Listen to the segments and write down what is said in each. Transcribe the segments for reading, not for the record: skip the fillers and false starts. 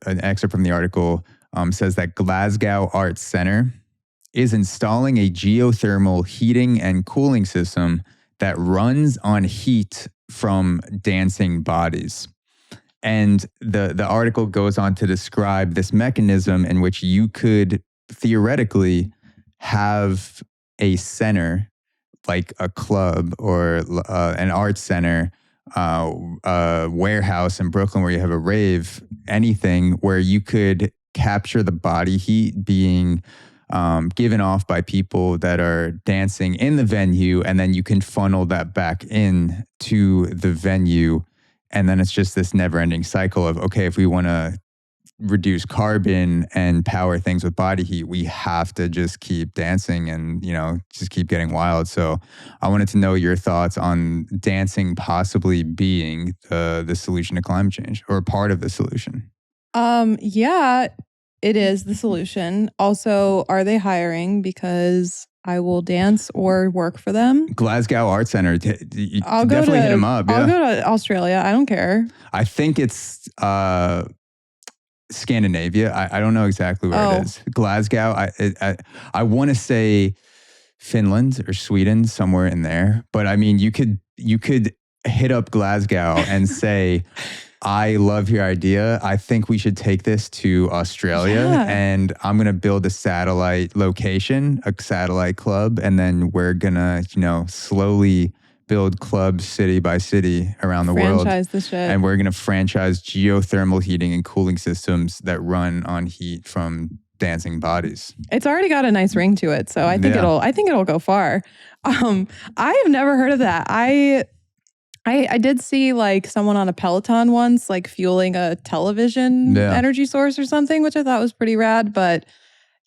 an excerpt from the article says that Glasgow Arts Centre is installing a geothermal heating and cooling system that runs on heat from dancing bodies. And the article goes on to describe this mechanism in which you could theoretically have a center, like a club or an art center, a warehouse in Brooklyn where you have a rave, anything where you could capture the body heat being given off by people that are dancing in the venue, and then you can funnel that back in to the venue. And then it's just this never-ending cycle of, okay, if we want to reduce carbon and power things with body heat, we have to just keep dancing and, just keep getting wild. So I wanted to know your thoughts on dancing possibly being the solution to climate change, or part of the solution. Yeah, it is the solution. Also, are they hiring? Because I will dance or work for them. Glasgow Art Center, I'll definitely hit them up. I'll go to Australia. I don't care. I think it's Scandinavia. I don't know exactly where it is. Glasgow. I want to say Finland or Sweden, somewhere in there. But I mean, you could hit up Glasgow and say, I love your idea. I think we should take this to Australia, and I'm going to build a satellite location, a satellite club, and then we're going to, slowly build clubs city by city around the world. Franchise the shit. And we're going to franchise geothermal heating and cooling systems that run on heat from dancing bodies. It's already got a nice ring to it, so I think it'll go far. I have never heard of that. I did see like someone on a Peloton once, like fueling a television energy source or something, which I thought was pretty rad. But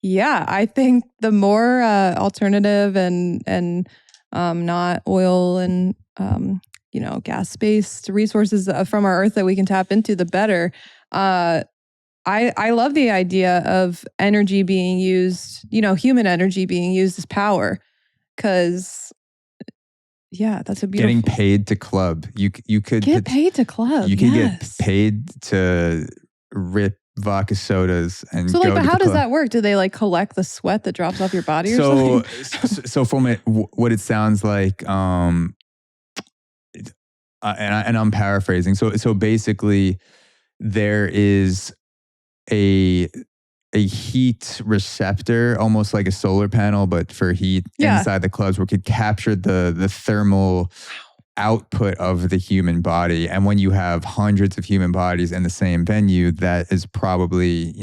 yeah, I think the more alternative and not oil and gas-based resources from our earth that we can tap into, the better. I love the idea of energy being used, human energy being used as power, because that's a beautiful. Getting paid to club. You could get paid to club. You can get paid to rip vodka sodas and so go but to how the does club. that work? Do they like collect the sweat that drops off your body or something? So from it, what it sounds like, and I'm paraphrasing. So basically, there is a heat receptor, almost like a solar panel, but for heat inside the clubs, where it could capture the thermal output of the human body. And when you have hundreds of human bodies in the same venue, that is probably,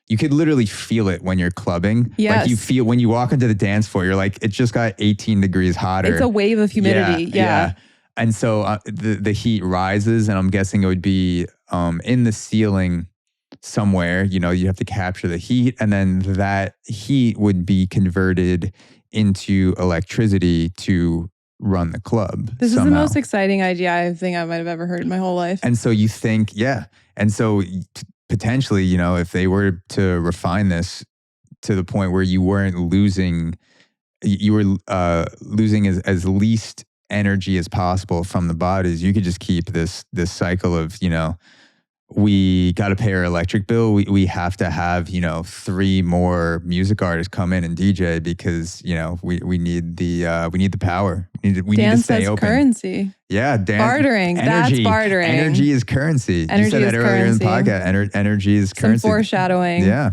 you could literally feel it when you're clubbing. Yes. Like you feel when you walk into the dance floor, you're like, it just got 18 degrees hotter. It's a wave of humidity. Yeah. And so the heat rises, and I'm guessing it would be in the ceiling somewhere. You have to capture the heat, and then that heat would be converted into electricity to run the club. This is the most exciting idea I think I might have ever heard in my whole life. And so you think, and so potentially, if they were to refine this to the point where you weren't losing, you were losing as least energy as possible from the bodies, you could just keep this cycle of, we got to pay our electric bill. We have to have, 3 more music artists come in and DJ because, we need the power. We need to stay open. Currency. Yeah. Bartering. Energy. That's bartering. Energy is currency. Energy you said that earlier in the podcast. Energy is currency. Some foreshadowing. Yeah.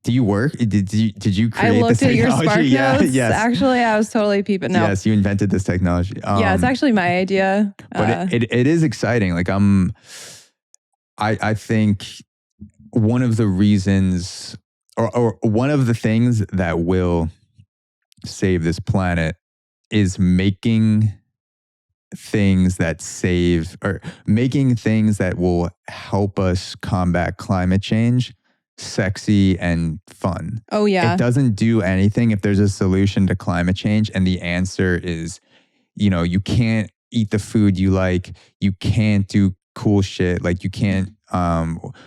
Do you work? Did you create I looked this at your technology? Spark notes. Yes. Actually, I was totally peeping. No. Yes, you invented this technology. It's actually my idea. But it is exciting. Like I think one of the reasons or one of the things that will save this planet is making things that making things that will help us combat climate change sexy and fun. Oh, yeah. It doesn't do anything if there's a solution to climate change and the answer is, you can't eat the food you like, you can't do cool shit, like you can't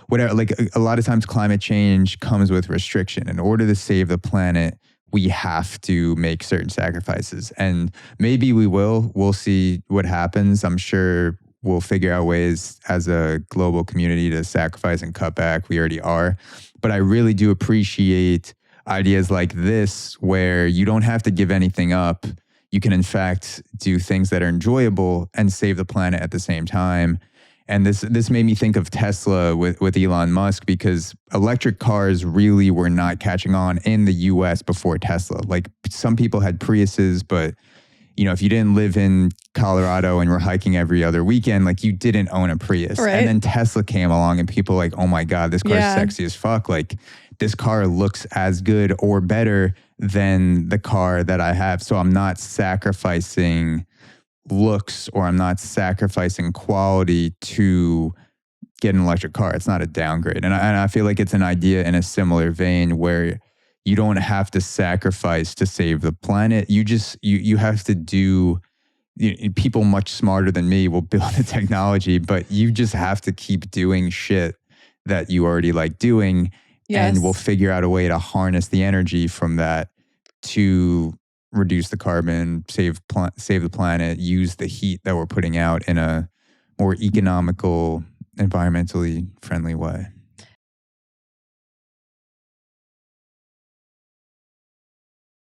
whatever. Like a lot of times climate change comes with restriction. In order to save the planet, we have to make certain sacrifices, and maybe we'll see what happens. I'm sure we'll figure out ways as a global community to sacrifice and cut back. We already are. But I really do appreciate ideas like this where you don't have to give anything up. You can, in fact, do things that are enjoyable and save the planet at the same time. And this made me think of Tesla with Elon Musk, because electric cars really were not catching on in the US before Tesla. Like, some people had Priuses, but if you didn't live in Colorado and were hiking every other weekend, like, you didn't own a Prius. Right. And then Tesla came along and people were like, oh my God, this car's sexy as fuck. Like, this car looks as good or better than the car that I have. So I'm not sacrificing looks, or I'm not sacrificing quality to get an electric car. It's not a downgrade. And I feel like it's an idea in a similar vein where you don't have to sacrifice to save the planet. You have to do, people much smarter than me will build the technology, but you just have to keep doing shit that you already like doing. Yes. And we'll figure out a way to harness the energy from that to reduce the carbon, save the planet, use the heat that we're putting out in a more economical, environmentally friendly way.